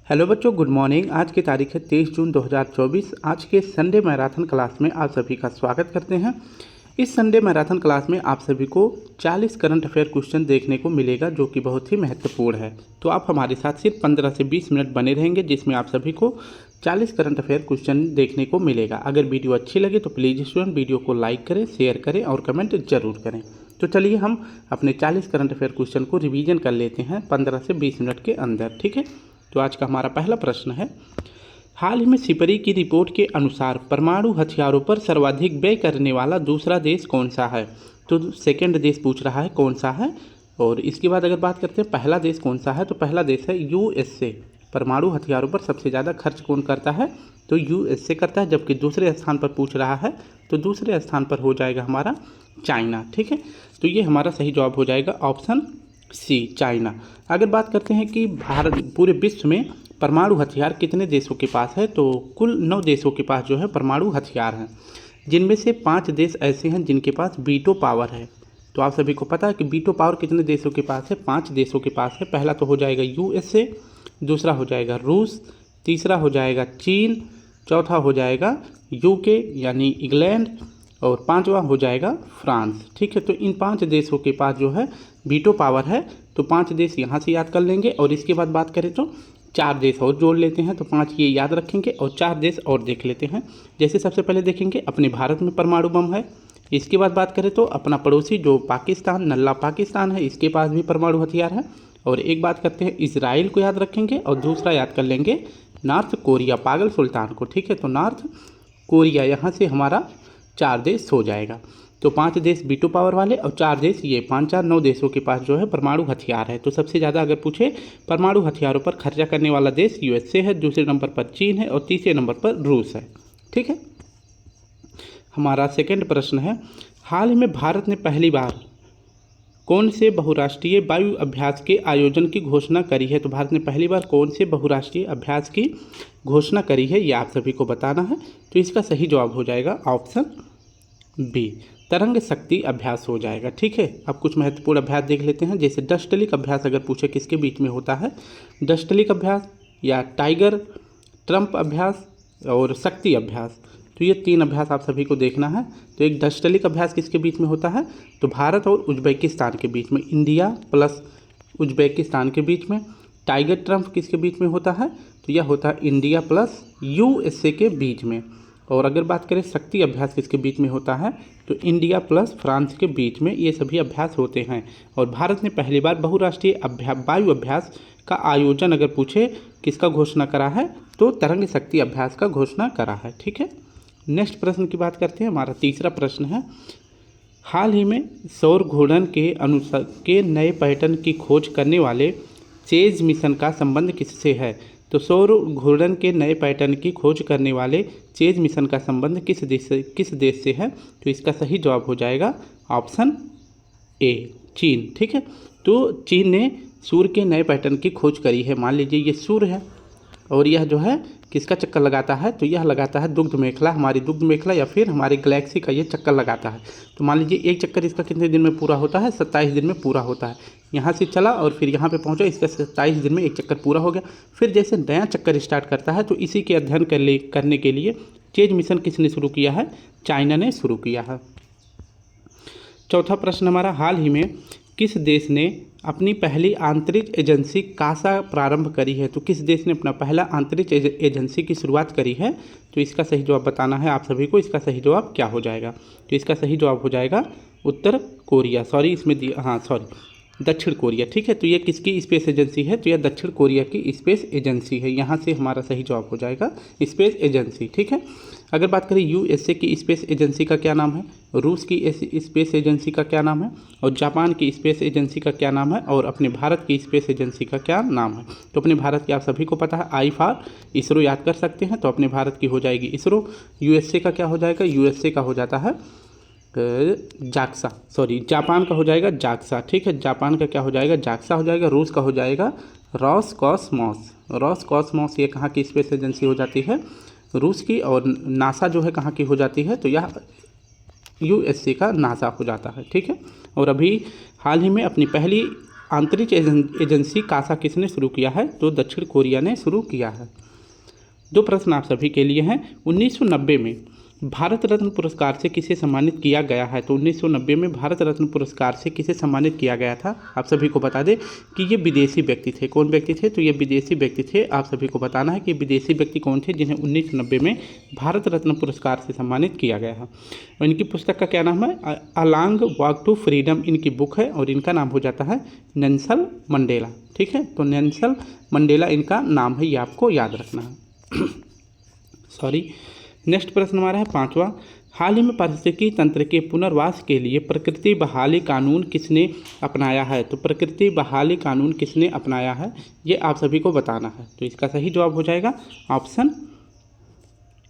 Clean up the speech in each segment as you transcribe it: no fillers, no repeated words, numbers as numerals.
Hello बच्चों, good morning. आज की तारीख है 23 जून 2024। आज के संडे मैराथन क्लास में आप सभी का स्वागत करते हैं। इस संडे मैराथन क्लास में आप सभी को 40 करंट अफेयर क्वेश्चन देखने को मिलेगा, जो कि बहुत ही महत्वपूर्ण है। तो आप हमारे साथ सिर्फ 15 से 20 मिनट बने रहेंगे, जिसमें आप सभी को 40 करंट अफेयर क्वेश्चन देखने को मिलेगा। अगर वीडियो अच्छी लगे तो प्लीज़ स्टूडेंट वीडियो को लाइक करें, शेयर करें और कमेंट जरूर करें। तो चलिए हम अपने 40 करंट अफेयर क्वेश्चन को रिवीजन कर लेते हैं 15 से 20 मिनट के अंदर, ठीक है। तो आज का हमारा पहला प्रश्न है, हाल ही में सिपरी की रिपोर्ट के अनुसार परमाणु हथियारों पर सर्वाधिक व्यय करने वाला दूसरा देश कौन सा है। तो सेकंड देश पूछ रहा है कौन सा है। और इसके बाद अगर बात करते हैं पहला देश कौन सा है, तो पहला देश है यूएसए। परमाणु हथियारों पर सबसे ज़्यादा खर्च कौन करता है, तो यूएसए करता है। जबकि दूसरे स्थान पर पूछ रहा है, तो दूसरे स्थान पर हो जाएगा हमारा चाइना, ठीक है। तो ये हमारा सही जवाब हो जाएगा ऑप्शन सी, चाइना। अगर बात करते हैं कि भारत पूरे विश्व में परमाणु हथियार कितने देशों के पास है, तो कुल 9 देशों के पास जो है परमाणु हथियार हैं, जिनमें से 5 देश ऐसे हैं जिनके पास वीटो पावर है। तो आप सभी को पता है कि वीटो पावर कितने देशों के पास है, 5 देशों के पास है। पहला तो हो जाएगा यूएसए, दूसरा हो जाएगा रूस, तीसरा हो जाएगा चीन, चौथा हो जाएगा यूके यानी इंग्लैंड, और 5वां हो जाएगा फ्रांस, ठीक है। तो इन 5 देशों के पास जो है वीटो पावर है। तो 5 देश यहाँ से याद कर लेंगे, और इसके बाद बात करें तो 4 देश और जोड़ लेते हैं, तो 5 ये याद रखेंगे और 4 देश और देख लेते हैं। जैसे सबसे पहले देखेंगे अपने भारत में परमाणु बम है। इसके बाद बात करें तो अपना पड़ोसी जो पाकिस्तान, नल्ला पाकिस्तान है, इसके पास भी परमाणु हथियार है। और एक बात करते हैं इजराइल को याद रखेंगे, और दूसरा याद कर लेंगे नॉर्थ कोरिया, पागल सुल्तान को, ठीक है। तो नॉर्थ कोरिया, यहाँ से हमारा 4 देश हो जाएगा। तो 5 देश वीटो पावर वाले और 4 देश ये 5 4 9 देशों के पास जो है परमाणु हथियार है। तो सबसे ज़्यादा अगर पूछे परमाणु हथियारों पर खर्चा करने वाला देश यूएसए है, दूसरे नंबर पर चीन है और तीसरे नंबर पर रूस है, ठीक है। हमारा सेकंड प्रश्न है, हाल ही में भारत ने पहली बार कौन से बहुराष्ट्रीय वायु अभ्यास के आयोजन की घोषणा करी है। तो भारत ने पहली बार कौन से बहुराष्ट्रीय अभ्यास की घोषणा करी है, ये आप सभी को बताना है। तो इसका सही जवाब हो जाएगा ऑप्शन बी, तरंग शक्ति अभ्यास हो जाएगा, ठीक है। अब कुछ महत्वपूर्ण अभ्यास देख लेते हैं। जैसे डस्टलिक अभ्यास अगर पूछे किसके बीच में होता है, डस्टलिक अभ्यास या टाइगर ट्रम्प अभ्यास और शक्ति अभ्यास, तो ये 3 अभ्यास आप सभी को देखना है। तो एक डस्टलिक अभ्यास किसके बीच में होता है, तो भारत और उज्बेकिस्तान के बीच में, इंडिया प्लस उज्बेकिस्तान के बीच में। टाइगर ट्रम्प किसके बीच में होता है, तो यह होता है इंडिया प्लस यूएसए के बीच में। और अगर बात करें शक्ति अभ्यास किसके बीच में होता है, तो इंडिया प्लस फ्रांस के बीच में ये सभी अभ्यास होते हैं। और भारत ने पहली बार बहुराष्ट्रीय वायु अभ्यास का आयोजन अगर पूछे किसका घोषणा करा है, तो तरंग शक्ति अभ्यास का घोषणा करा है, ठीक है। नेक्स्ट प्रश्न की बात करते हैं। हमारा तीसरा प्रश्न है, हाल ही में सौर घूर्णन के अनुसार के नए पैटर्न की खोज करने वाले चेज मिशन का संबंध किससे है। तो सौर घूर्णन के नए पैटर्न की खोज करने वाले चेज मिशन का संबंध किस देश से है। तो इसका सही जवाब हो जाएगा ऑप्शन ए, चीन, ठीक है। तो चीन ने सूर्य के नए पैटर्न की खोज करी है। मान लीजिए ये सूर्य है और यह जो है किसका चक्कर लगाता है, तो यह लगाता है दुग्ध मेखला, हमारी दुग्ध मेखला या फिर हमारी गैलेक्सी का ये चक्कर लगाता है। तो मान लीजिए एक चक्कर इसका कितने दिन में पूरा होता है, 27 दिन में पूरा होता है। यहाँ से चला और फिर यहाँ पे पहुँचा, इसका 27 दिन में एक चक्कर पूरा हो गया। फिर जैसे नया चक्कर स्टार्ट करता है, तो इसी के अध्ययन करने के लिए चेज मिशन किसने शुरू किया है, चाइना ने शुरू किया है। चौथा प्रश्न हमारा, हाल ही में किस देश ने अपनी पहली आंतरिक एजेंसी कासा प्रारंभ करी है। तो किस देश ने अपना पहला आंतरिक एजेंसी की शुरुआत करी है, तो इसका सही जवाब बताना है आप सभी को। इसका सही जवाब क्या हो जाएगा, तो इसका सही जवाब हो जाएगा उत्तर कोरिया, दक्षिण कोरिया, ठीक है। तो ये किसकी स्पेस एजेंसी है, तो यह दक्षिण कोरिया की स्पेस एजेंसी है। यहाँ से हमारा सही जवाब हो जाएगा स्पेस एजेंसी, ठीक है। अगर बात करें यूएसए की स्पेस एजेंसी का क्या नाम है, रूस की स्पेस एजेंसी का क्या नाम है, और जापान की स्पेस एजेंसी का क्या नाम है, और अपने भारत की स्पेस एजेंसी का क्या नाम है। तो अपने भारत की आप सभी को पता है, आई फॉर इसरो याद कर सकते हैं। तो अपने भारत की हो जाएगी इसरो। यूएसए का क्या हो जाएगा, यूएसए का हो जाता है जापान का हो जाएगा जाक्सा, ठीक है। जापान का क्या हो जाएगा, जाक्सा हो जाएगा। रूस का हो जाएगा रॉसकॉस्मॉस। ये कहाँ की स्पेस एजेंसी हो जाती है, रूस की। और नासा जो है कहाँ की हो जाती है, तो यह यूएसए का नासा हो जाता है, ठीक है। और अभी हाल ही में अपनी पहली अंतरिक्ष एजेंसी कासा किसने शुरू किया है? तो दक्षिण कोरिया ने शुरू किया है। दो प्रश्न आप सभी के लिए हैं। 1990 में भारत रत्न पुरस्कार से किसे सम्मानित किया गया है? तो 1990 में भारत रत्न पुरस्कार से किसे सम्मानित किया गया था? आप सभी को बता दें कि ये विदेशी व्यक्ति थे। कौन व्यक्ति थे? तो ये विदेशी व्यक्ति थे। आप सभी को बताना है कि विदेशी व्यक्ति कौन थे जिन्हें 1990 में भारत रत्न पुरस्कार से सम्मानित किया गया है। और इनकी पुस्तक का क्या नाम है? A long walk to freedom इनकी बुक है और इनका नाम हो जाता है नेल्सन मंडेला। ठीक है, तो नेल्सन मंडेला इनका नाम है, ये आपको याद रखना है। सॉरी। नेक्स्ट प्रश्न हमारा है 5वां। हाल ही में पारिस्थितिकी तंत्र के पुनर्वास के लिए प्रकृति बहाली कानून किसने अपनाया है? तो प्रकृति बहाली कानून किसने अपनाया है, ये आप सभी को बताना है। तो इसका सही जवाब हो जाएगा ऑप्शन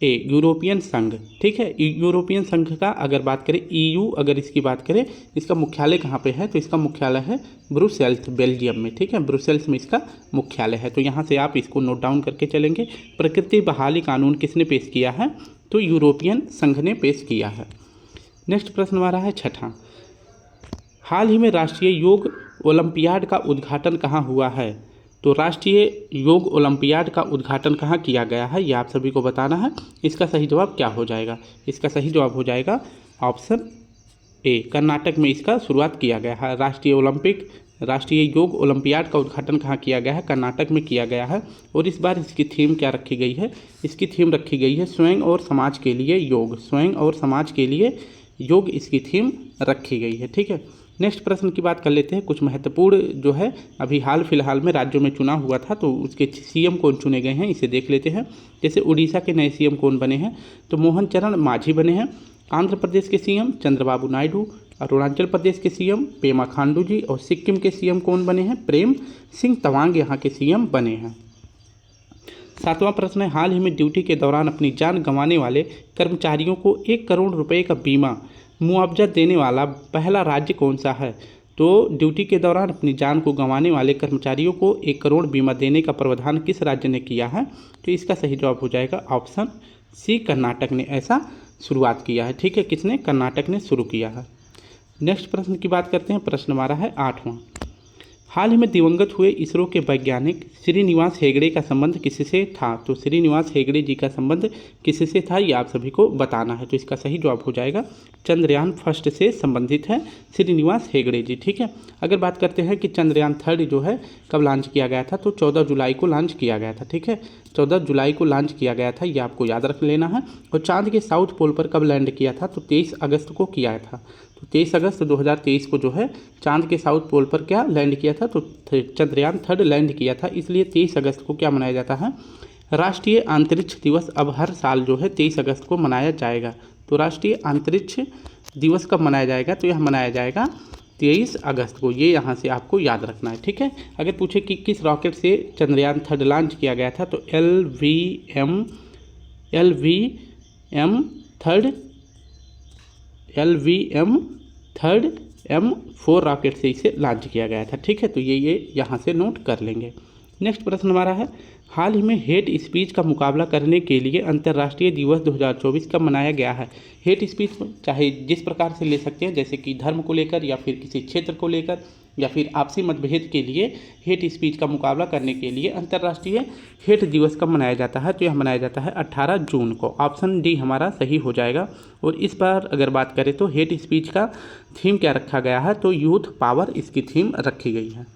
ए, यूरोपियन संघ। ठीक है, यूरोपियन संघ का अगर बात करें, EU अगर इसकी बात करें, इसका मुख्यालय कहाँ पे है? तो इसका मुख्यालय है ब्रुसेल्स, बेल्जियम में। ठीक है, ब्रुसेल्स में इसका मुख्यालय है। तो यहाँ से आप इसको नोट डाउन करके चलेंगे। प्रकृति बहाली कानून किसने पेश किया है? तो यूरोपियन संघ ने पेश किया है। नेक्स्ट प्रश्न हमारा है 6वां। हाल ही में राष्ट्रीय योग ओलंपियाड का उद्घाटन कहाँ हुआ है? तो राष्ट्रीय योग ओलंपियाड का उद्घाटन कहाँ किया गया है, ये आप सभी को बताना है। इसका सही जवाब क्या हो जाएगा? इसका सही जवाब हो जाएगा ऑप्शन ए, कर्नाटक में इसका शुरुआत किया गया है। राष्ट्रीय योग ओलंपियाड का उद्घाटन कहाँ किया गया है? कर्नाटक में किया गया है। और इस बार इसकी थीम क्या रखी गई है? इसकी थीम रखी गई है स्वयं और समाज के लिए योग। स्वयं और समाज के लिए योग इसकी थीम रखी गई है। ठीक है, नेक्स्ट प्रश्न की बात कर लेते हैं। कुछ महत्वपूर्ण जो है अभी हाल फिलहाल में राज्यों में चुनाव हुआ था, तो उसके CM कौन चुने गए हैं, इसे देख लेते हैं। जैसे उड़ीसा के नए CM कौन बने हैं? तो मोहन चरण मांझी बने हैं। आंध्र प्रदेश के CM चंद्रबाबू नायडू। अरुणाचल प्रदेश के CM पेमा खांडू जी। और सिक्किम के CM कौन बने हैं? प्रेम सिंह तवांग यहाँ के CM बने हैं। 7वां प्रश्न है, हाल ही में ड्यूटी के दौरान अपनी जान गंवाने वाले कर्मचारियों को 1 करोड़ रुपए का बीमा मुआवजा देने वाला पहला राज्य कौन सा है? तो ड्यूटी के दौरान अपनी जान को गंवाने वाले कर्मचारियों को 1 करोड़ बीमा देने का प्रावधान किस राज्य ने किया है? तो इसका सही जवाब हो जाएगा ऑप्शन सी, कर्नाटक ने ऐसा शुरुआत किया है। ठीक है, किसने? कर्नाटक ने शुरू किया है। नेक्स्ट प्रश्न की बात करते हैं। प्रश्न हमारा है 8वां। हाल ही में दिवंगत हुए इसरो के वैज्ञानिक श्रीनिवास हेगड़े का संबंध किससे था? तो श्रीनिवास हेगड़े जी का संबंध किससे था, ये आप सभी को बताना है। तो इसका सही जवाब हो जाएगा चंद्रयान फर्स्ट से संबंधित है श्रीनिवास हेगड़े जी। ठीक है, अगर बात करते हैं कि चंद्रयान थर्ड जो है कब लॉन्च किया गया था, तो 14 जुलाई को लॉन्च किया गया था। ठीक है, 14 जुलाई को लॉन्च किया गया था, ये आपको याद रख लेना है। और चांद के साउथ पोल पर कब लैंड किया था? तो 23 अगस्त को किया था। तो 23 अगस्त 2023 को जो है चांद के साउथ पोल पर क्या लैंड किया था? तो चंद्रयान थर्ड लैंड किया था। इसलिए 23 अगस्त को क्या मनाया जाता है? राष्ट्रीय अंतरिक्ष दिवस अब हर साल जो है 23 अगस्त को मनाया जाएगा। तो राष्ट्रीय अंतरिक्ष दिवस कब मनाया जाएगा? तो यह मनाया जाएगा 23 अगस्त को। ये यहाँ से आपको याद रखना है। ठीक है, अगर पूछे कि किस रॉकेट से चंद्रयान थर्ड लॉन्च किया गया था, तो LVM थर्ड M4 रॉकेट से इसे लॉन्च किया गया था। ठीक है, तो ये यहाँ से नोट कर लेंगे। नेक्स्ट प्रश्न हमारा है, हाल ही में हेट स्पीच का मुकाबला करने के लिए अंतर्राष्ट्रीय दिवस 2024 कब मनाया गया है? हेट स्पीच चाहे जिस प्रकार से ले सकते हैं, जैसे कि धर्म को लेकर या फिर किसी क्षेत्र को लेकर या फिर आपसी मतभेद के लिए हेट स्पीच का मुकाबला करने के लिए अंतर्राष्ट्रीय हेट दिवस कब मनाया जाता है? तो यह मनाया जाता है 18 जून को। ऑप्शन डी हमारा सही हो जाएगा। और इस बार अगर बात करें तो हेट स्पीच का थीम क्या रखा गया है? तो यूथ पावर इसकी थीम रखी गई है।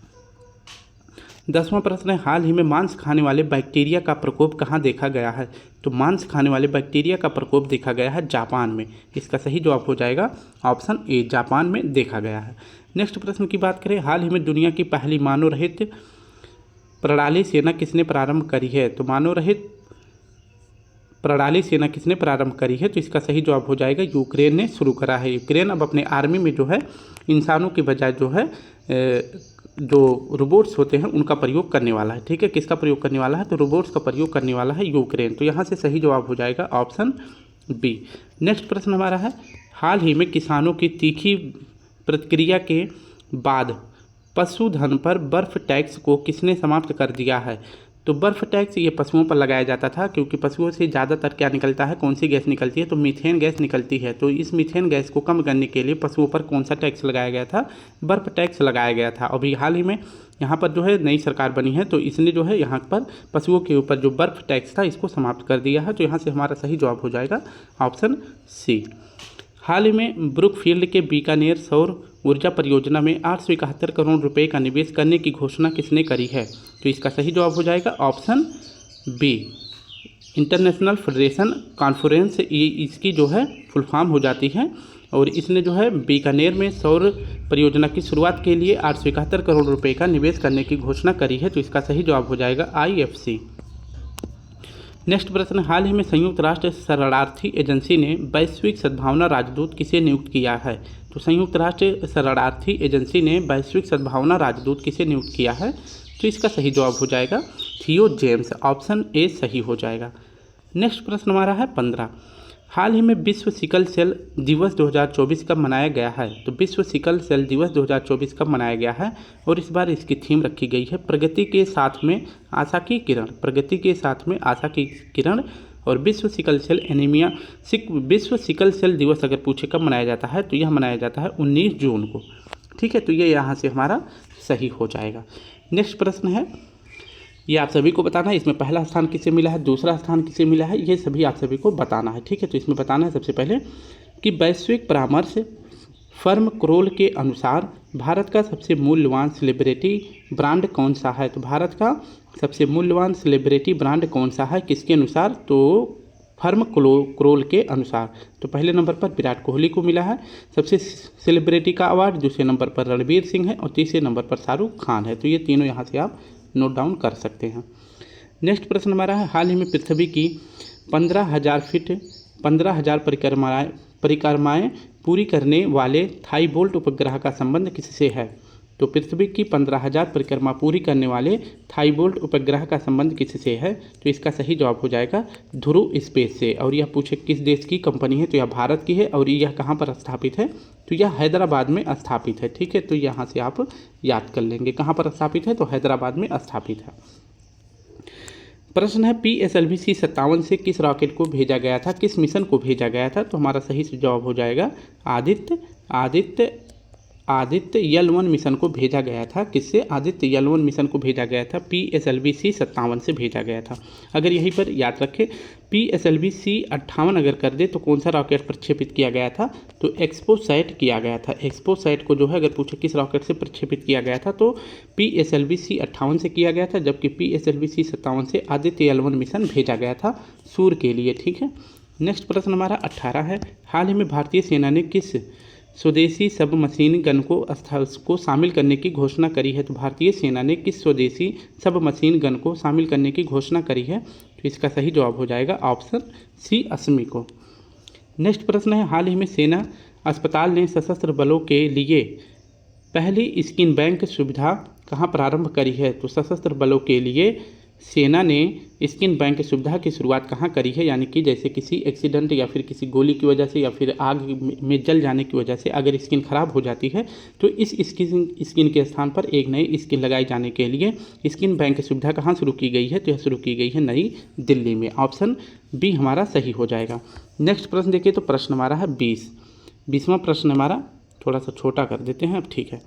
10वां प्रश्न है, हाल ही में मांस खाने वाले बैक्टीरिया का प्रकोप कहाँ देखा गया है? तो मांस खाने वाले बैक्टीरिया का प्रकोप देखा गया है जापान में। इसका सही जवाब हो जाएगा ऑप्शन ए, जापान में देखा गया है। नेक्स्ट प्रश्न की बात करें, हाल ही में दुनिया की पहली मानव रहित प्रणाली सेना किसने प्रारंभ करी है? तो मानव रहित प्रणाली सेना किसने प्रारंभ करी है? तो इसका सही जवाब हो जाएगा यूक्रेन ने शुरू करा है। यूक्रेन अब अपने आर्मी में जो है इंसानों के बजाय जो है जो रोबोट्स होते हैं उनका प्रयोग करने वाला है। ठीक है, किसका प्रयोग करने वाला है? तो रोबोट्स का प्रयोग करने वाला है यूक्रेन। तो यहाँ से सही जवाब हो जाएगा ऑप्शन बी। नेक्स्ट प्रश्न हमारा है, हाल ही में किसानों की तीखी प्रतिक्रिया के बाद पशुधन पर बर्फ टैक्स को किसने समाप्त कर दिया है? तो बर्फ टैक्स ये पशुओं पर लगाया जाता था, क्योंकि पशुओं से ज़्यादातर क्या निकलता है, कौन सी गैस निकलती है, तो मीथेन गैस निकलती है। तो इस मीथेन गैस को कम करने के लिए पशुओं पर कौन सा टैक्स लगाया गया था? बर्फ टैक्स लगाया गया था। अभी हाल ही में यहाँ पर जो है नई सरकार बनी है, तो इसने जो है यहाँ पर पशुओं के ऊपर जो बर्फ टैक्स था इसको समाप्त कर दिया है। तो यहाँ से हमारा सही जवाब हो जाएगा ऑप्शन सी। हाल ही में ब्रुकफील्ड के बीकानेर सौर ऊर्जा परियोजना में 871 करोड़ रुपए का निवेश करने की घोषणा किसने करी है? तो इसका सही जवाब हो जाएगा option B, international federation conference, ये इसकी जो है फुल फॉर्म हो जाती है। और इसने जो है बीकानेर में सौर परियोजना की शुरुआत के लिए 871 करोड़ रुपए का निवेश करने की घोषणा करी है। तो इसका सही जवाब हो जाएगा IFC। नेक्स्ट प्रश्न, हाल ही में संयुक्त राष्ट्र शरणार्थी एजेंसी ने वैश्विक सद्भावना राजदूत किसे नियुक्त किया है? तो संयुक्त राष्ट्र शरणार्थी एजेंसी ने वैश्विक सद्भावना राजदूत किसे नियुक्त किया है? तो इसका सही जवाब हो जाएगा थियो जेम्स, ऑप्शन ए सही हो जाएगा। नेक्स्ट प्रश्न हमारा है 15, हाल ही में विश्व सिकल सेल दिवस 2024 कब मनाया गया है? तो विश्व सिकल सेल दिवस 2024 कब मनाया गया है? और इस बार इसकी थीम रखी गई है प्रगति के साथ में आशा की किरण, प्रगति के साथ में आशा की किरण। और विश्व सिकल सेल एनीमिया विश्व सिकल सेल दिवस अगर पूछे कब मनाया जाता है, तो यह मनाया जाता है 19 जून को। ठीक है, तो ये यहाँ से हमारा सही हो जाएगा। नेक्स्ट प्रश्न है, ये आप सभी को बताना है, इसमें पहला स्थान किसे मिला है, दूसरा स्थान किसे मिला है, ये सभी आप सभी को बताना है। ठीक है, तो इसमें बताना है सबसे पहले कि वैश्विक परामर्श फर्म क्रोल के अनुसार भारत का सबसे मूल्यवान सेलिब्रिटी ब्रांड कौन सा है? तो भारत का सबसे मूल्यवान सेलिब्रिटी ब्रांड कौन सा है, किसके अनुसार? तो फर्म क्रोल के अनुसार। तो पहले नंबर पर विराट कोहली को मिला है सबसे सेलिब्रिटी का अवार्ड, दूसरे नंबर पर रणवीर सिंह है और तीसरे नंबर पर शाहरुख खान है। तो ये तीनों यहाँ से आप नोट डाउन कर सकते हैं। नेक्स्ट प्रश्न हमारा है, हाल ही में पृथ्वी की 15,000 परिक्रमाएं पूरी करने वाले थाईबोल्ट उपग्रह का संबंध किससे है? तो पृथ्वी की 15,000 परिक्रमा पूरी करने वाले थाईबोल्ट उपग्रह का संबंध किससे है? तो इसका सही जवाब हो जाएगा ध्रुव स्पेस से। और यह पूछे किस देश की कंपनी है, तो यह भारत की है। और यह कहाँ पर स्थापित है? तो यह हैदराबाद में स्थापित है। ठीक है, तो यहाँ से आप याद कर लेंगे कहाँ पर स्थापित है, तो हैदराबाद में स्थापित है। प्रश्न है, PSLV C-57 से किस रॉकेट को भेजा गया था, किस मिशन को भेजा गया था? तो हमारा सही जवाब हो जाएगा आदित्य L1 मिशन को भेजा गया था। किससे? आदित्य L1 मिशन को भेजा गया था, PSLV C-57 से भेजा गया था। अगर यहीं पर याद रखें PSLV C-58 अगर कर दे तो कौन सा रॉकेट प्रक्षेपित किया गया था? तो एक्सपोसैट किया गया था। एक्सपोसैट को जो है अगर पूछे किस रॉकेट से प्रक्षेपित किया गया था, तो PSLV C-58 से किया गया था, जबकि PSLV C-57 से आदित्य L1 मिशन भेजा गया था सूर्य के लिए। ठीक है, नेक्स्ट प्रश्न हमारा 18 है, हाल ही में भारतीय सेना ने किस स्वदेशी सब मशीन गन को शामिल करने की घोषणा करी है? तो भारतीय सेना ने किस स्वदेशी सब मशीन गन को शामिल करने की घोषणा करी है? तो इसका सही जवाब हो जाएगा ऑप्शन सी, असमी को। नेक्स्ट प्रश्न है, हाल ही में सेना अस्पताल ने सशस्त्र बलों के लिए पहली स्किन बैंक सुविधा कहाँ प्रारंभ करी है? तो सशस्त्र बलों के लिए सेना ने स्किन बैंक सुविधा की शुरुआत कहाँ करी है? यानी कि जैसे किसी एक्सीडेंट या फिर किसी गोली की वजह से या फिर आग में जल जाने की वजह से अगर स्किन खराब हो जाती है, तो इस स्किन के स्थान पर एक नई स्किन लगाई जाने के लिए स्किन बैंक सुविधा कहाँ शुरू की गई है? तो यह शुरू की गई है नई दिल्ली में। ऑप्शन बी हमारा सही हो जाएगा। नेक्स्ट प्रश्न देखिए, तो प्रश्न हमारा है 20वां प्रश्न हमारा थोड़ा सा छोटा कर देते हैं अब। ठीक है,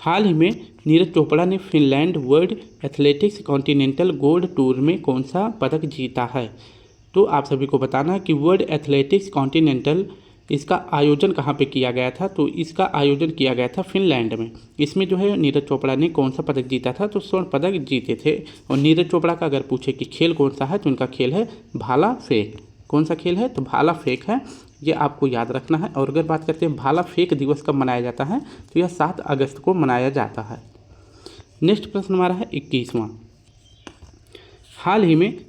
हाल ही में नीरज चोपड़ा ने Finland world athletics continental gold tour में कौन सा पदक जीता है? तो आप सभी को बताना है कि वर्ल्ड एथलेटिक्स कॉन्टिनेंटल इसका आयोजन कहाँ पे किया गया था? तो इसका आयोजन किया गया था फिनलैंड में। इसमें जो है नीरज चोपड़ा ने कौन सा पदक जीता था? तो स्वर्ण पदक जीते थे। और नीरज चोपड़ा का अगर पूछे कि खेल कौन सा है, तो उनका खेल है भाला फेंक। कौन सा खेल है? तो भाला फेंक है, ये आपको याद रखना है। और अगर बात करते हैं भाला फेंक दिवस कब मनाया जाता है, तो यह 7 अगस्त को मनाया जाता है। नेक्स्ट प्रश्न हमारा है 21वां, हाल ही में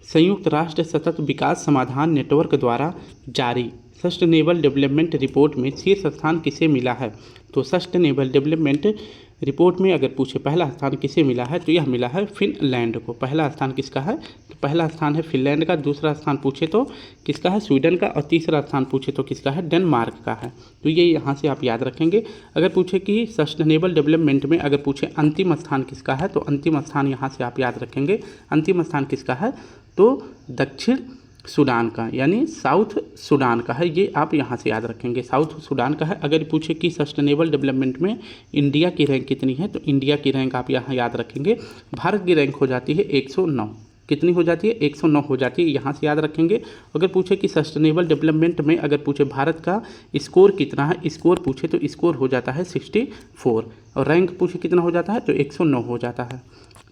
संयुक्त राष्ट्र सतत विकास समाधान नेटवर्क द्वारा जारी सस्टेनेबल डेवलपमेंट रिपोर्ट में शीर्ष स्थान किसे मिला है? तो सस्टेनेबल डेवलपमेंट रिपोर्ट में अगर पूछे पहला स्थान किसे मिला है, तो यह मिला है फिनलैंड को। पहला स्थान किसका है? तो तो पहला स्थान है फिनलैंड का, दूसरा स्थान पूछे तो किसका है, स्वीडन का, और तीसरा स्थान पूछे तो किसका है, डेनमार्क का है। तो ये यहाँ से आप याद रखेंगे। अगर पूछे कि सस्टेनेबल डेवलपमेंट में अगर पूछे अंतिम स्थान किसका है, तो अंतिम स्थान यहाँ से आप याद रखेंगे। अंतिम स्थान किसका है, तो दक्षिण सूडान का, यानी साउथ सूडान का है। ये आप यहाँ से याद रखेंगे, साउथ सूडान का है। अगर पूछे कि सस्टेनेबल डेवलपमेंट में इंडिया की रैंक कितनी है, तो इंडिया की रैंक आप यहाँ याद रखेंगे। भारत की रैंक हो जाती है 109। कितनी हो जाती है, 109 हो जाती है, यहाँ से याद रखेंगे। अगर पूछे कि सस्टेनेबल डेवलपमेंट में अगर पूछे भारत का स्कोर कितना है, स्कोर पूछे तो स्कोर हो जाता है 64, और रैंक पूछे कितना हो जाता है, तो 109 हो जाता है।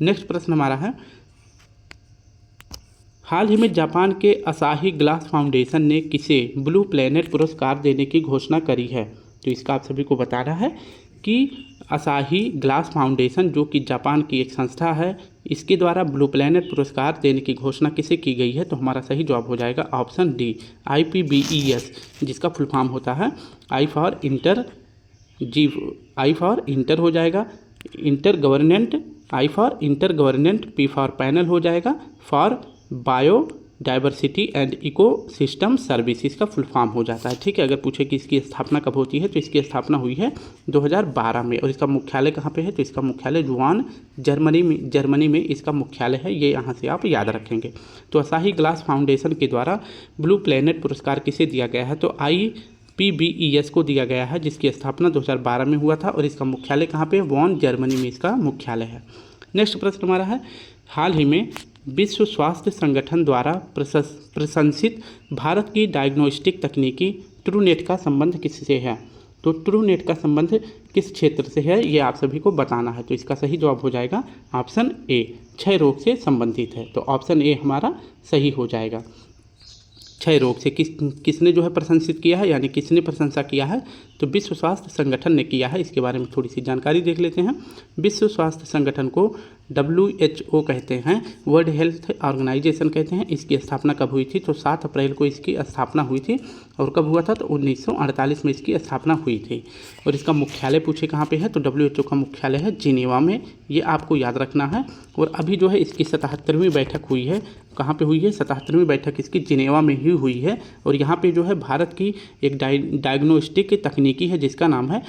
नेक्स्ट प्रश्न हमारा है, हाल ही में जापान के असाही ग्लास फाउंडेशन ने किसे ब्लू प्लैनेट पुरस्कार देने की घोषणा करी है। तो इसका आप सभी को बताना है कि असाही ग्लास फाउंडेशन जो कि जापान की एक संस्था है, इसके द्वारा ब्लू प्लैनेट पुरस्कार देने की घोषणा किसे की गई है। तो हमारा सही जवाब हो जाएगा ऑप्शन डी, IPBES, जिसका फुल फॉर्म होता है आई फॉर इंटर हो जाएगा, inter government, I for inter government, P for panel हो जाएगा, for biodiversity and ecosystem service, इसका फुल फॉर्म हो जाता है। ठीक है। अगर पूछे कि इसकी स्थापना कब होती है, तो इसकी स्थापना हुई है 2012 में, और इसका मुख्यालय कहाँ पे है, तो इसका मुख्यालय जुआन जर्मनी में इसका मुख्यालय है। ये यहाँ से आप याद रखेंगे। तो असाही ग्लास फाउंडेशन के द्वारा ब्लू प्लैनेट पुरस्कार किसे दिया गया है, तो IPBES को दिया गया है, जिसकी स्थापना 2012 में हुआ था, और इसका मुख्यालय कहाँ पे, वॉन जर्मनी में इसका मुख्यालय है। नेक्स्ट प्रश्न हमारा है, हाल ही में विश्व स्वास्थ्य संगठन द्वारा प्रशंसित भारत की डायग्नोस्टिक तकनीकी ट्रूनेट का संबंध किससे है। तो ट्रूनेट का संबंध किस क्षेत्र से है, ये आप सभी को बताना है। तो इसका सही जवाब हो जाएगा ऑप्शन ए, क्षय रोग से संबंधित है। तो ऑप्शन ए हमारा सही हो जाएगा। क्षय रोग से किसने जो है प्रशंसित किया है, यानी किसने प्रशंसा किया है, तो विश्व स्वास्थ्य संगठन ने किया है। इसके बारे में थोड़ी सी जानकारी देख लेते हैं। विश्व स्वास्थ्य संगठन को WHO कहते हैं, वर्ल्ड हेल्थ ऑर्गेनाइजेशन कहते हैं। इसकी स्थापना कब हुई थी, तो 7 अप्रैल को इसकी स्थापना हुई थी, और कब हुआ था, तो 1948 में इसकी स्थापना हुई थी। और इसका मुख्यालय पूछे कहाँ पे है, तो WHO का मुख्यालय है जिनेवा में, ये आपको याद रखना है। और अभी जो है इसकी 77वीं बैठक हुई है, कहाँ पे हुई है, 77वीं बैठक इसकी जिनेवा में ही हुई है। और यहाँ पे जो है भारत की एक डायग्नोस्टिक तकनीकी है, जिसका नाम है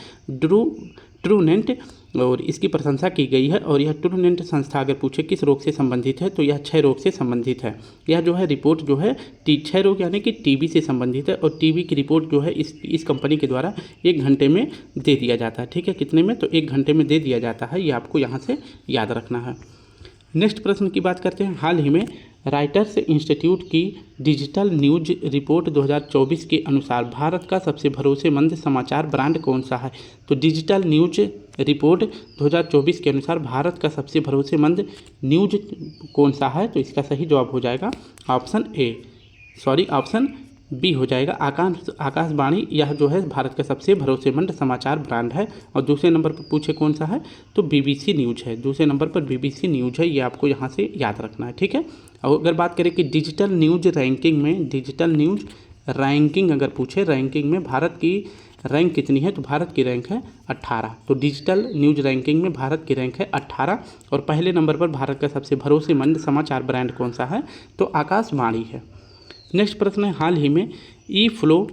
ट्रूनेट, और इसकी प्रशंसा की गई है। और यह ट्रूनेट संस्था अगर पूछे किस रोग से संबंधित है, तो यह क्षय रोग से संबंधित है। यह जो है रिपोर्ट जो है क्षय रोग यानी कि TB से संबंधित है, और TB की रिपोर्ट जो है इस कंपनी के द्वारा 1 घंटे में दे दिया जाता है। ठीक है, कितने में, तो 1 घंटे में दे दिया जाता है। ये आपको यहाँ से याद रखना है। नेक्स्ट प्रश्न की बात करते हैं। हाल ही में राइटर्स इंस्टीट्यूट की डिजिटल न्यूज रिपोर्ट 2024 के अनुसार भारत का सबसे भरोसेमंद समाचार ब्रांड कौन सा है। तो डिजिटल न्यूज रिपोर्ट 2024 के अनुसार भारत का सबसे भरोसेमंद न्यूज कौन सा है, तो इसका सही जवाब हो जाएगा ऑप्शन बी हो जाएगा आकाशवाणी। यह जो है भारत का सबसे भरोसेमंद समाचार ब्रांड है। और दूसरे नंबर पर पूछे कौन सा है, तो BBC न्यूज़ है। दूसरे नंबर पर BBC न्यूज़ है, ये आपको यहाँ से याद रखना है। ठीक है। और अगर बात करें कि डिजिटल न्यूज़ रैंकिंग अगर पूछे रैंकिंग में भारत की रैंक कितनी है, तो भारत की रैंक है 18। तो डिजिटल न्यूज़ रैंकिंग में भारत की रैंक है 18, और पहले नंबर पर भारत का सबसे भरोसेमंद समाचार ब्रांड कौन सा है, तो आकाशवाणी है। नेक्स्ट प्रश्न है, हाल ही में ई-फ्लो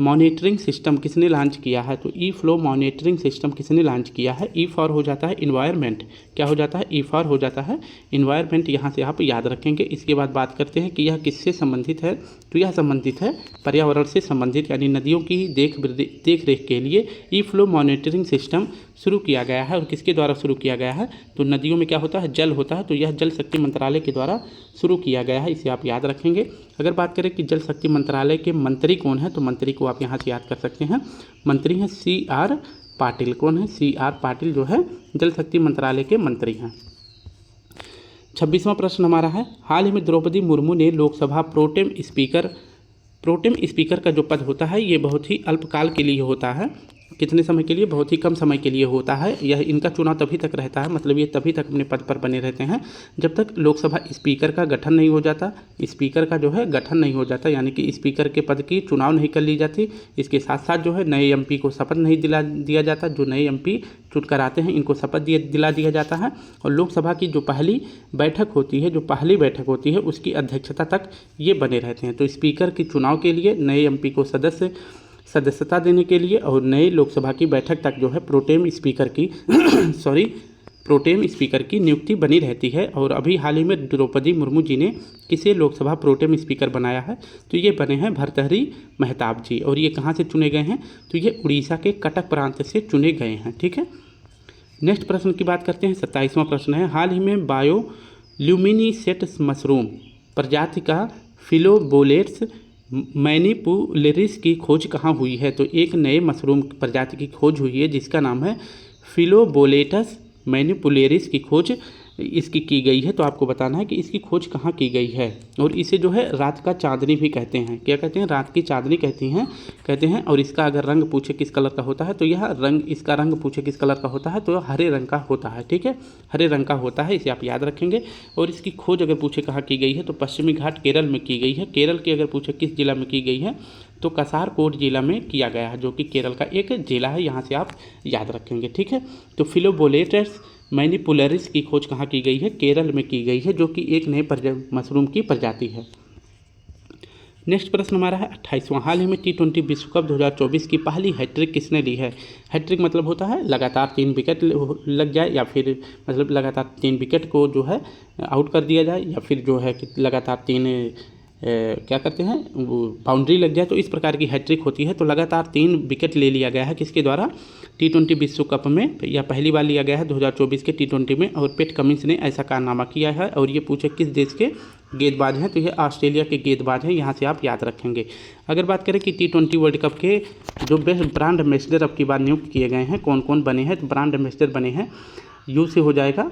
मॉनिटरिंग सिस्टम किसने लॉन्च किया है। तो ई-फ्लो मॉनिटरिंग सिस्टम किसने लॉन्च किया है। ई फॉर हो जाता है इन्वायरमेंट, क्या हो जाता है, ई फॉर हो जाता है इन्वायरमेंट। यहाँ से आप याद रखेंगे। इसके बाद बात करते हैं कि यह किससे संबंधित है, तो यह संबंधित है पर्यावरण से संबंधित, यानी नदियों की देख रेख के लिए ई-फ्लो मॉनिटरिंग सिस्टम शुरू किया गया है। और किसके द्वारा शुरू किया गया है, तो नदियों में क्या होता है, जल होता है, तो यह जल शक्ति मंत्रालय के द्वारा शुरू किया गया है। इसे आप याद रखेंगे। अगर बात करें कि जल शक्ति मंत्रालय के मंत्री कौन है, तो मंत्री को आप यहाँ से याद कर सकते हैं। मंत्री हैं CR पाटिल। कौन है, CR पाटिल जो है जल शक्ति मंत्रालय के मंत्री हैं। 26वां प्रश्न हमारा है, हाल ही में द्रौपदी मुर्मू ने लोकसभा प्रोटेम स्पीकर का जो पद होता है, ये बहुत ही अल्पकाल के लिए होता है। कितने समय के लिए? बहुत ही कम समय के लिए होता है। यह इनका चुनाव तभी तक रहता है, मतलब ये तभी तक अपने पद पर बने रहते हैं जब तक लोकसभा स्पीकर का गठन नहीं हो जाता। स्पीकर का जो है गठन नहीं हो जाता, यानी कि स्पीकर के पद की चुनाव नहीं कर ली जाती। इसके साथ साथ जो है नए एमपी को शपथ नहीं दिया जाता। जो नए एमपी चुनकर आते हैं इनको शपथ दिला दिया जाता है। और लोकसभा की जो पहली बैठक होती है उसकी अध्यक्षता तक ये बने रहते हैं। तो स्पीकर के चुनाव के लिए नए एमपी को सदस्यता देने के लिए और नए लोकसभा की बैठक तक जो है प्रोटेम स्पीकर की प्रोटेम स्पीकर की नियुक्ति बनी रहती है। और अभी हाल ही में द्रौपदी मुर्मू जी ने किसे लोकसभा प्रोटेम स्पीकर बनाया है? तो ये बने हैं भर्तृहरि महताब जी। और ये कहाँ से चुने गए हैं? तो ये उड़ीसा के कटक प्रांत से चुने गए हैं। ठीक है, नेक्स्ट प्रश्न की बात करते हैं। 27वां प्रश्न है, हाल ही में बायोल्यूमिनेसेंट मशरूम प्रजाति का फिलोबोलेट्स मैनिपुलेरिस की खोज कहाँ हुई है? तो एक नए मशरूम प्रजाति की खोज हुई है जिसका नाम है फिलोबोलेटस मैनिपुलेरिस की खोज इसकी की गई है। तो आपको बताना है कि इसकी खोज कहाँ की गई है। और इसे जो है रात का चांदनी भी कहते हैं। क्या कहते हैं? रात की चांदनी कहते हैं। और इसका अगर रंग पूछे किस कलर का होता है तो इसका रंग पूछे किस कलर का होता है तो हरे रंग का होता है। ठीक है, हरे रंग का होता है, इसे आप याद रखेंगे। और इसकी खोज अगर पूछे कहाँ की गई है तो पश्चिमी घाट केरल में की गई है। केरल की अगर पूछे किस जिला में की गई है तो कासरगोड जिला में किया गया है, जो कि केरल का एक जिला है। यहाँ से आप याद रखेंगे। ठीक है, तो फिलोबोलेटस मैनिपुलेरिस की खोज कहाँ की गई है? केरल में की गई है, जो कि एक नए मशरूम की प्रजाति है। नेक्स्ट प्रश्न हमारा है 28वां, हाल ही में T20 विश्व कप 2024 की पहली हैट्रिक किसने ली है? हैट्रिक मतलब होता है लगातार 3 विकेट लग जाए, या फिर मतलब लगातार 3 विकेट को जो है आउट कर दिया जाए, या फिर जो है कि लगातार 3 क्या करते हैं वो बाउंड्री लग जाए, तो इस प्रकार की हैट्रिक होती है। तो लगातार 3 विकेट ले लिया गया है किसके द्वारा? T20 विश्व कप में। यह पहली बार लिया गया है 2024 के T20 में। और पैट कमिंस ने ऐसा कारनामा किया है। और ये पूछे किस देश के गेंदबाज हैं? तो ये ऑस्ट्रेलिया के गेंदबाज हैं, यहाँ से आप याद रखेंगे। अगर बात करें कि T20 वर्ल्ड कप के जो बेस्ट ब्रांड एम्बेसडर अब की बार नियुक्त किए गए हैं, कौन कौन बने हैं? तो ब्रांड एम्बेसडर बने हैं, यू से हो जाएगा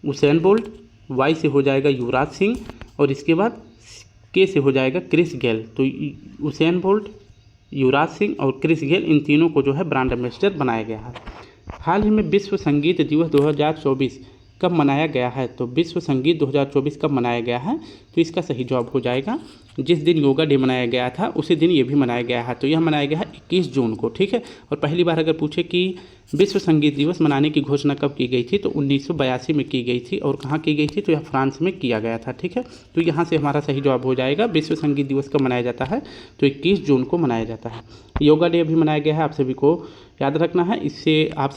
उसेन बोल्ट, वाई से हो जाएगा युवराज सिंह, और इसके बाद के से हो जाएगा क्रिस गेल। तो उसेन बोल्ट, युवराज सिंह और क्रिस गेल, इन तीनों को जो है ब्रांड एम्बेसडर बनाया गया है। हाल ही में विश्व संगीत दिवस 2024 कब मनाया गया है? तो विश्व संगीत 2024 कब मनाया गया है? तो इसका सही जवाब हो जाएगा जिस दिन योगा डे मनाया गया था उसी दिन ये भी मनाया गया है। तो यह मनाया गया है 21 जून को। ठीक है, और पहली बार अगर पूछे कि विश्व संगीत दिवस मनाने की घोषणा कब की गई थी? तो 1982 में की गई थी। और कहाँ की गई थी? तो यह फ्रांस में किया गया था। ठीक है, तो यहाँ से हमारा सही जवाब हो जाएगा विश्व संगीत दिवस कब मनाया जाता है? तो 21 जून को मनाया जाता है। योगा डे भी मनाया गया है, आप सभी को याद रखना है। इससे आप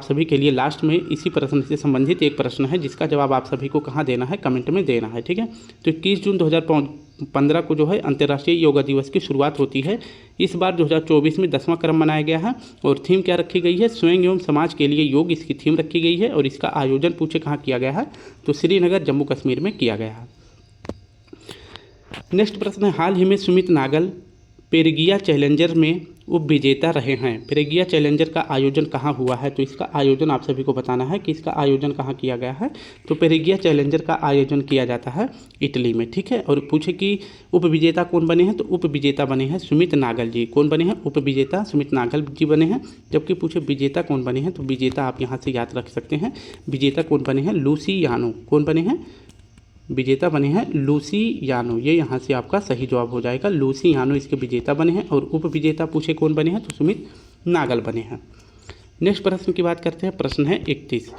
सभी के लिए लास्ट में इसी प्रश्न से संबंधित एक प्रश्न है जिसका जवाब आप सभी को कहाँ देना है? कमेंट में देना है। ठीक है, तो 21 जून 2015 को जो है अंतर्राष्ट्रीय योगा दिवस की शुरुआत होती है। इस बार 2024 में 10वां क्रम मनाया गया है। और थीम क्या रखी गई है? स्वयं एवं समाज के लिए योग, इसकी थीम रखी गई है। और इसका आयोजन पूछे कहाँ किया गया है? तो श्रीनगर जम्मू कश्मीर में किया गया है। नेक्स्ट प्रश्न है, हाल ही में सुमित नागल पेरिगिया चैलेंजर में उप विजेता रहे हैं। पेरिगिया चैलेंजर का आयोजन कहाँ हुआ है? तो इसका आयोजन आप सभी को बताना है कि इसका आयोजन कहाँ किया गया है। तो पेरिगिया चैलेंजर का आयोजन किया जाता है इटली में। ठीक है, और पूछे कि उप विजेता कौन बने हैं? तो उप विजेता बने हैं सुमित नागल जी। कौन बने हैं? उप विजेता सुमित नागल जी बने हैं। जबकि पूछे विजेता कौन बने हैं? तो विजेता आप यहाँ से याद रख सकते हैं। विजेता कौन बने हैं? लूसी यानो। कौन बने हैं? विजेता बने हैं लूसी यानो। ये यहाँ से आपका सही जवाब हो जाएगा, लूसी यानो इसके विजेता बने हैं। और उप विजेता पूछे कौन बने हैं? तो सुमित नागल बने हैं। नेक्स्ट प्रश्न की बात करते हैं, प्रश्न है 31,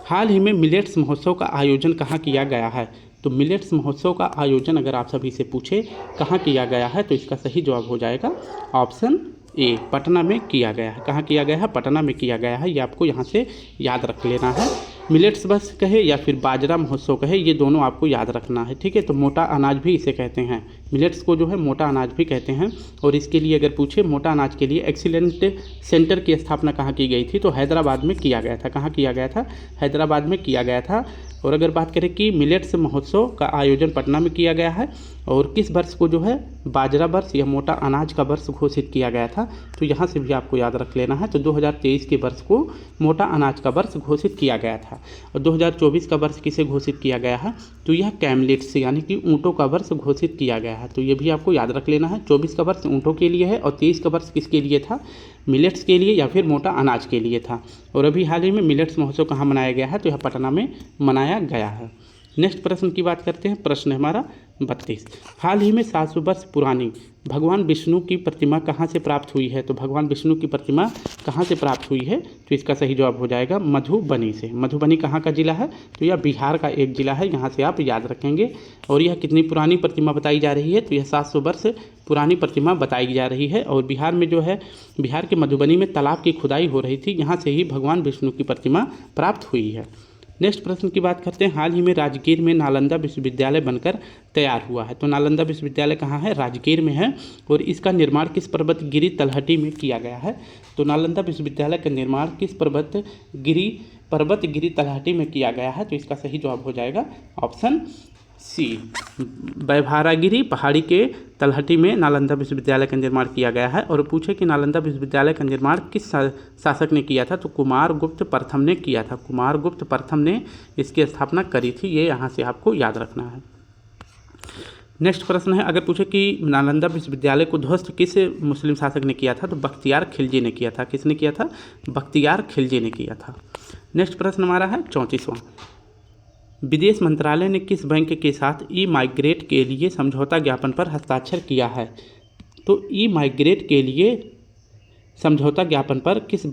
हाल ही में मिलेट्स महोत्सव का आयोजन कहाँ किया गया है? तो मिलेट्स महोत्सव का आयोजन अगर आप सभी से पूछे कहाँ किया गया है तो इसका सही जवाब हो जाएगा ऑप्शन ए, पटना में किया गया है। कहाँ किया गया है? पटना में किया गया है। ये आपको यहाँ से याद रख लेना है। मिलेट्स बस कहे या फिर बाजरा महोत्सव कहे, ये दोनों आपको याद रखना है। ठीक है, तो मोटा अनाज भी इसे कहते हैं। मिलेट्स को जो है मोटा अनाज भी कहते हैं। और इसके लिए अगर पूछे मोटा अनाज के लिए एक्सीलेंट सेंटर की स्थापना कहाँ की गई थी? तो हैदराबाद में किया गया था। कहाँ किया गया था? हैदराबाद में किया गया था। और अगर बात करें कि मिलेट्स महोत्सव का आयोजन पटना में किया गया है और किस वर्ष को जो है बाजरा वर्ष या मोटा अनाज का वर्ष घोषित किया गया था, तो यहाँ से भी आपको याद रख लेना है। तो 2023 के वर्ष को मोटा अनाज का वर्ष घोषित किया गया था। और 2024 का वर्ष किसे घोषित किया गया है? तो यह कैमलिट्स यानी कि ऊँटों का वर्ष घोषित किया गया है। तो ये भी आपको याद रख लेना है। 24 का वर्ष ऊँटों के लिए है और 23 का वर्ष किसके लिए था? मिलेट्स के लिए या फिर मोटा अनाज के लिए था। और अभी हाल ही में मिलेट्स महोत्सव कहाँ मनाया गया है, तो यह पटना में मनाया गया है। नेक्स्ट प्रश्न की बात करते हैं, प्रश्न है हमारा 32। हाल ही में 700 वर्ष पुरानी भगवान विष्णु की प्रतिमा कहाँ से प्राप्त हुई है, तो भगवान विष्णु की प्रतिमा कहाँ से प्राप्त हुई है, तो इसका सही जवाब हो जाएगा मधुबनी से। मधुबनी कहाँ का जिला है, तो यह बिहार का एक जिला है, यहाँ से आप याद रखेंगे। और यह कितनी पुरानी प्रतिमा बताई जा रही है, तो यह 700 वर्ष पुरानी प्रतिमा बताई जा रही है। और बिहार में जो है, बिहार के मधुबनी में तालाब की खुदाई हो रही थी, यहाँ से ही भगवान विष्णु की प्रतिमा प्राप्त हुई है। नेक्स्ट प्रश्न की बात करते हैं, हाल ही में राजगीर में नालंदा विश्वविद्यालय बनकर तैयार हुआ है। तो नालंदा विश्वविद्यालय कहाँ है, राजगीर में है। और इसका निर्माण किस पर्वतगिरी तलहटी में किया गया है, तो नालंदा विश्वविद्यालय का निर्माण किस पर्वतगिरी तलहटी में किया गया है, तो इसका सही जवाब हो जाएगा ऑप्शन सी, वैभारागिरी पहाड़ी के तलहटी में नालंदा विश्वविद्यालय का निर्माण किया गया है। और पूछे कि नालंदा विश्वविद्यालय का निर्माण किस शासक ने किया था, तो कुमारगुप्त प्रथम ने किया था। कुमारगुप्त प्रथम ने इसकी स्थापना करी थी, ये यहाँ से आपको याद रखना है। नेक्स्ट प्रश्न है, अगर पूछे कि नालंदा विश्वविद्यालय को ध्वस्त किस मुस्लिम शासक ने किया था, तो बख्तियार खिलजी ने किया था। किसने किया था, बख्तियार खिलजी ने किया था। नेक्स्ट प्रश्न हमारा है 34वां। विदेश मंत्रालय ने किस बैंक के साथ ई माइग्रेट के लिए समझौता ज्ञापन पर हस्ताक्षर किया है, तो ई माइग्रेट के लिए समझौता ज्ञापन पर किस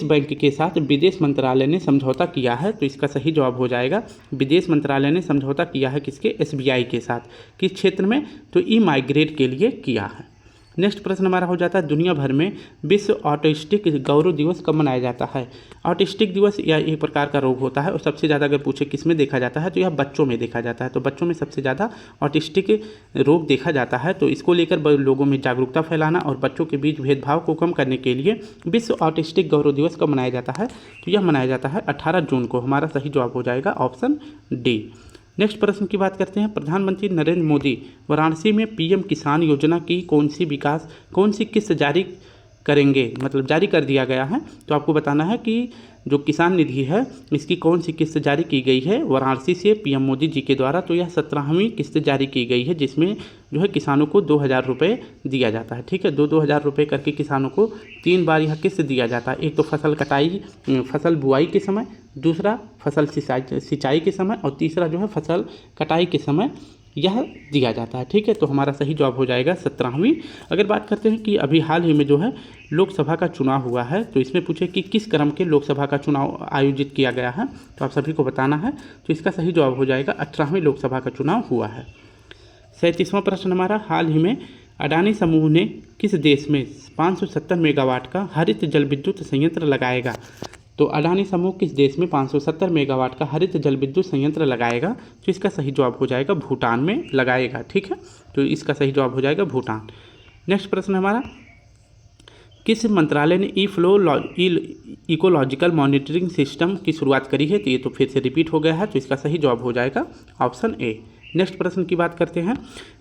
बैंक के साथ विदेश मंत्रालय ने समझौता किया है, तो इसका सही जवाब हो जाएगा विदेश मंत्रालय ने समझौता किया है किसके, SBI के साथ। किस क्षेत्र में, तो ई माइग्रेट के लिए किया है। नेक्स्ट प्रश्न हमारा हो जाता है, दुनिया भर में विश्व ऑटिस्टिक गौरव दिवस कब मनाया जाता है। ऑटिस्टिक दिवस यह एक प्रकार का रोग होता है और सबसे ज़्यादा अगर पूछे किस में देखा जाता है, तो यह बच्चों में देखा जाता है। तो बच्चों में सबसे ज़्यादा ऑटिस्टिक रोग देखा जाता है। तो इसको लेकर लोगों में जागरूकता फैलाना और बच्चों के बीच भेदभाव को कम करने के लिए विश्व ऑटिस्टिक गौरव दिवस कब मनाया जाता है, तो यह मनाया जाता है 18 जून को। हमारा सही जवाब हो जाएगा ऑप्शन डी। नेक्स्ट प्रश्न की बात करते हैं, प्रधानमंत्री नरेंद्र मोदी वाराणसी में PM किसान योजना की कौन सी किस्त जारी करेंगे, मतलब जारी कर दिया गया है। तो आपको बताना है कि जो किसान निधि है इसकी कौन सी किस्त जारी की गई है वाराणसी से PM मोदी जी के द्वारा, तो यह 17वीं किस्त जारी की गई है, जिसमें जो है किसानों को 2000 रुपये दिया जाता है। ठीक है, 2-2000 रुपये करके किसानों को 3 बार यह किस्त दिया जाता है। एक तो फसल बुआई के समय, दूसरा फसल सिंचाई के समय और तीसरा जो है फसल कटाई के समय यह दिया जाता है। ठीक है, तो हमारा सही जवाब हो जाएगा 17वीं। अगर बात करते हैं कि अभी हाल ही में जो है लोकसभा का चुनाव हुआ है, तो इसमें पूछे कि किस क्रम के लोकसभा का चुनाव आयोजित किया गया है, तो आप सभी को बताना है। तो इसका सही जवाब हो जाएगा 18वीं लोकसभा का चुनाव हुआ है। 37वां प्रश्न हमारा, हाल ही में अडानी समूह ने किस देश में 570 मेगावाट का हरित जल विद्युत संयंत्र लगाएगा। तो अडानी समूह किस देश में 570 मेगावाट का हरित जल विद्युत संयंत्र लगाएगा, तो इसका सही जवाब हो जाएगा भूटान में लगाएगा। ठीक है, तो इसका सही जवाब हो जाएगा भूटान। नेक्स्ट प्रश्न हमारा, किस मंत्रालय ने इकोलॉजिकल मॉनिटरिंग सिस्टम की शुरुआत करी है, तो ये तो फिर से रिपीट हो गया है, तो इसका सही जवाब हो जाएगा ऑप्शन ए। नेक्स्ट प्रश्न की बात करते हैं,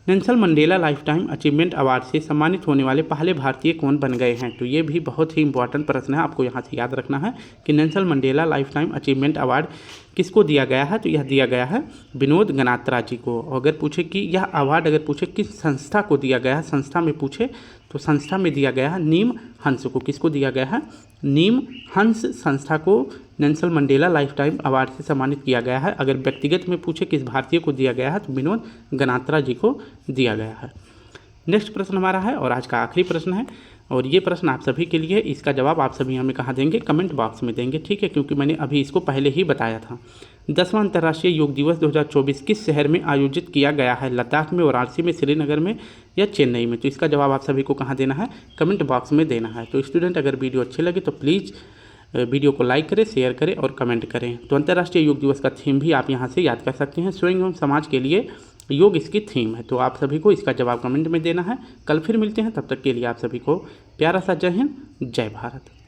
Nelson Mandela life time achievement award से सम्मानित होने वाले पहले भारतीय कौन बन गए हैं। तो ये भी बहुत ही इंपॉर्टेंट प्रश्न है, आपको यहाँ से याद रखना है कि Nelson Mandela life time achievement award किसको दिया गया है, तो यह दिया गया है विनोद गनात्रा जी को। अगर पूछे कि यह अवार्ड अगर पूछे किस संस्था को दिया गया है, संस्था में पूछे तो संस्था में दिया गया है नीम हंस को। किसको दिया गया है, नीम हंस संस्था को Nelson Mandela life time award से सम्मानित किया गया है। अगर व्यक्तिगत में पूछे किस भारतीय को दिया गया है, तो विनोद गनात्रा जी को दिया गया है। नेक्स्ट प्रश्न हमारा है और आज का आखिरी प्रश्न है, और ये प्रश्न आप सभी के लिए, इसका जवाब आप सभी हमें कहाँ देंगे, कमेंट बॉक्स में देंगे। ठीक है, क्योंकि मैंने अभी इसको पहले ही बताया था। 10वां अंतर्राष्ट्रीय योग दिवस 2024 किस शहर में आयोजित किया गया है, लद्दाख में, वाराणसी में, श्रीनगर में या चेन्नई में। तो इसका जवाब आप सभी को कहाँ देना है, कमेंट बॉक्स में देना है। तो स्टूडेंट, अगर वीडियो अच्छी लगे तो प्लीज़ वीडियो को लाइक करें, शेयर करें और कमेंट करें। तो अंतर्राष्ट्रीय योग दिवस का थीम भी आप यहाँ से याद कर सकते हैं, स्वयं एवं समाज के लिए योग इसकी थीम है। तो आप सभी को इसका जवाब कमेंट में देना है। कल फिर मिलते हैं, तब तक के लिए आप सभी को प्यारा सा जय हिंद, जय भारत।